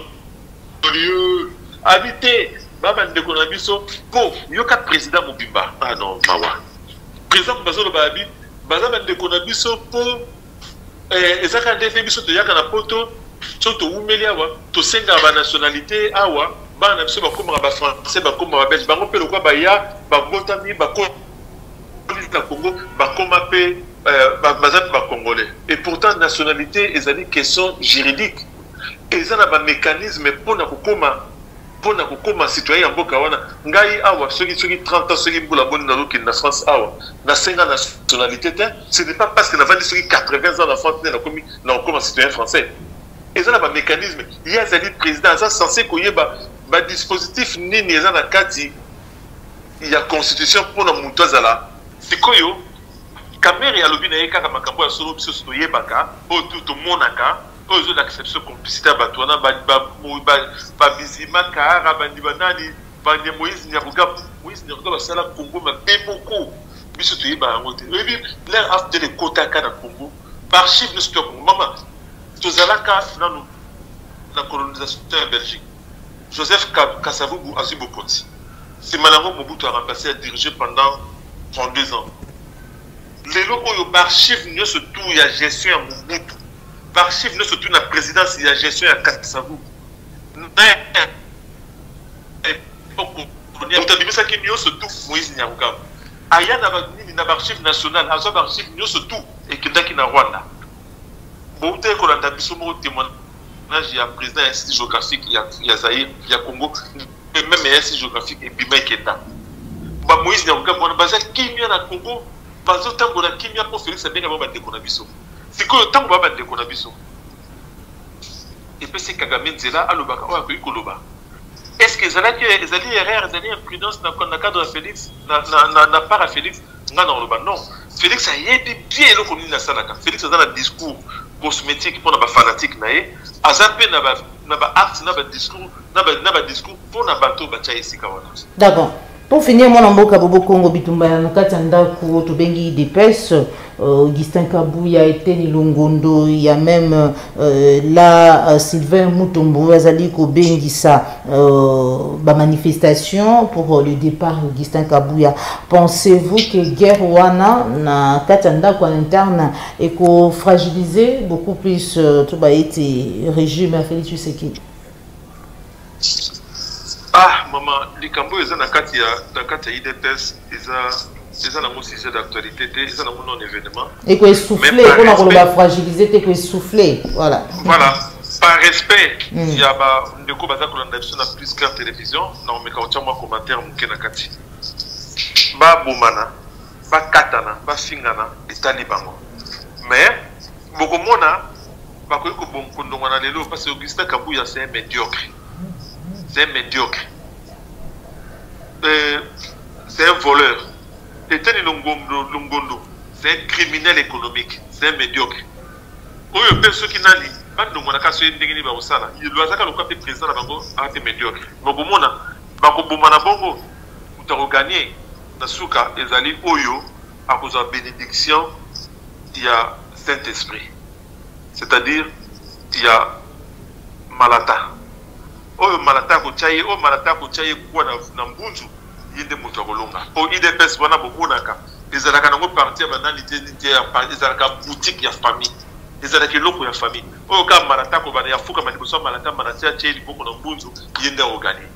habité baba ndeko na biso po yoka président Mobimba ah non mawa président bazolo ba abi bazaba ndeko na biso po ezaka ndefe biso to yaka na poto soto umeli awa to senga ba nationalité awa ba na biso ba komba ba français ba komba ba belge bango pe lokwa ba ya ba botami ba ko la Congo bakoma pe bazat ba congolais et pourtant nationalité est une question juridique et ça na ba mécanisme pour na kokoma citoyen mboka wana ngai awa soki 30 ans soki mbula boni na loki na France awa na senga nationalité ce n'est pas parce que na vandi soki 80 ans na France na komi na kokoma citoyen français et ça na ba mécanisme il y a zali président ça censé koyeba ba dispositif nini eza na kati il y a constitution pour na mutu azala sikoyo kamere ya lobi na ye kaka makambo ya solo biso so yebaka po tout monaka po zo d'acception complicité bato wana ba bizima kara bandi banani bandi Moïse Nyarugabo sala Congo ma bemoko biso to yeba yango te ebi l'air after le kotaka na Congo par archive de stock maman to zalaka nanu la colonisation en Belgique Joseph Kasavubu Azibokonzi c'est Malango Mobutu a remplacé à diriger pendant 32 ans. Les locaux, l'archive ne se tout, il y a gestion à Mobutu. L'archive ne se tout, la présidence, il y a gestion à Kassavou. Moïse Nyarugabo. Aya na l'archive nationale, azo l'archive ne se tout, et que daki na Rwanda. Bon, t'es qu'on a d'abisso mon témoignage, il y a président institut géographique, il y a Zaïre, il y a Congo, et même institut géographique, et puis Keta. Ba Moïse Nyarugabo na baza kimia na Congo bazo tango na kimia pour Félix Abenga ba ndeko na biso sikoyo tango ba ndeko na biso et puis c'est Kagame Nzela alobaka o akoyi koloba est-ce que ezali erreur ezali imprudence na cadre de Félix na para Félix nga na oloba non Félix a yebi bien eloko nini na salaka Félix a un discours cosmétique pour na ba fanatique na ye azape na ba acte na ba discours pour na bato ba chaisika wana. D'accord. Pour finir, mon amboka Bobo Congo Bitumba Nakatanda Kuro Tobengi Dépêche, Augustin Kabouya a été Nilongondo, il y a même là Sylvain Moutombo Azali Kobengisa, manifestation pour le départ d'Augustin Kabouya. Pensez-vous que guerre wana na Katanda kwa interne et qu'on fragiliser beaucoup plus tout ba été régime à Félix Tshisekedi? Ah maman likambo eza na kati ya IDPS eza na mon sujet d'actualité eza na mon événement et que souffler on a fragiliser te que souffler voilà par respect il y a ba ndeko baza ko landa biso na plus clair télévision na meka otia moi commentaire muke na kati ba bomana ba katana ba fingana etali bango mais bokomona ba ko ko bon kondonga na lelo parce que Augustin Kabuya c'est un médiocre c'est un voleur. Teteni Longondo, c'est un criminel économique, c'est un médiocre. Oyo personne qui n'a ni, pas de mon acaso indégni ba osala. Il doit zaka le cap président na bango a été médiocre. Bogomona, bako bomana bongo, utaro gagner na suka ezali oyo à cause de bénédiction, il y a Saint-Esprit. C'est-à-dire il y a Malata. Oyo malata ko chaye kwa na mbunzu yende moto kolonga o IDPS wana bomonaka ezalaka nango parti ba nani te ya parti ezalaka boutique ya famille ezalaka loko ya famille oyo ka malata ko bana ya fuka maliboso malata chaye liboko na mbunzu yende ogani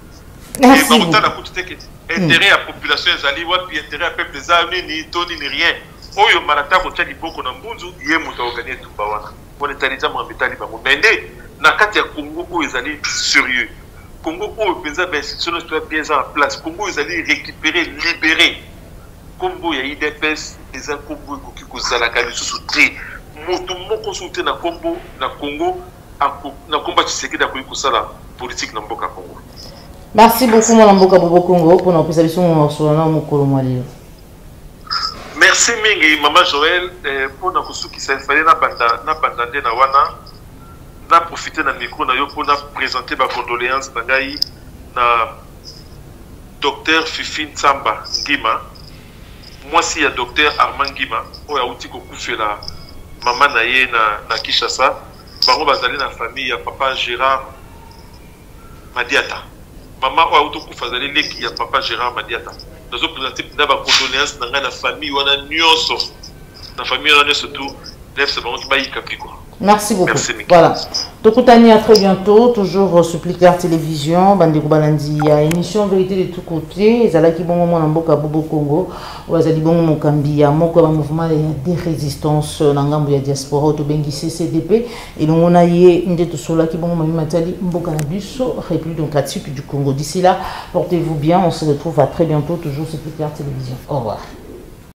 et ba utala kuteke intérêt à population ezali wapi intérêt à peuple ezali ni toni ni rien oyo malata ko chaye liboko na mbunzu ye moto ogani tumba wana on est allé mo ambitali bango mende na kati ya Congo où ils allaient sérieux. Congo où ils avaient institutions bien en place. Congo ils allaient récupérer, libérer. Congo il y a IDPS, les Congo qui causent la carte sous tri. Moto consulté na Congo na combat qui d'accord ça la politique na mboka Congo. Merci beaucoup mon mboka Bobo Congo pour notre présentation sur la mokolo mwali. Merci mingi maman Joël pour na kusu qui s'est fait na bandande na wana. Na profiter na micro na yo pour na présenter ma condoléance na ngai na docteur Fifi Tsamba Ngima moi si ya docteur Armand Ngima oya uti ko kufela maman na ye na Kinshasa bango bazali na famille ya papa Gérard Madiata maman oya uti ko fazali leki ya papa Gérard Madiata nazo présenter na ba condoléance na ngai na famille wana nyonso na famille wana surtout lève ce bango ki ba yikapiko. Merci beaucoup. Merci, voilà. Tokutani à très bientôt. Toujours sur Plicard Télévision. Bandi Kubalandi. Émission Vérité de tous côtés. Zalaki bongo mon amboka Bobo Congo. Wazali bongo mokambi. Moko ba mouvement de résistance. Nangambo ya diaspora. Otobengi CCDP. Et donc on a yé nde tosola ki bongo mami matali mboka na biso. République démocratique du Congo. D'ici là, portez-vous bien. On se retrouve à très bientôt. Toujours sur Plicard Télévision. Au revoir.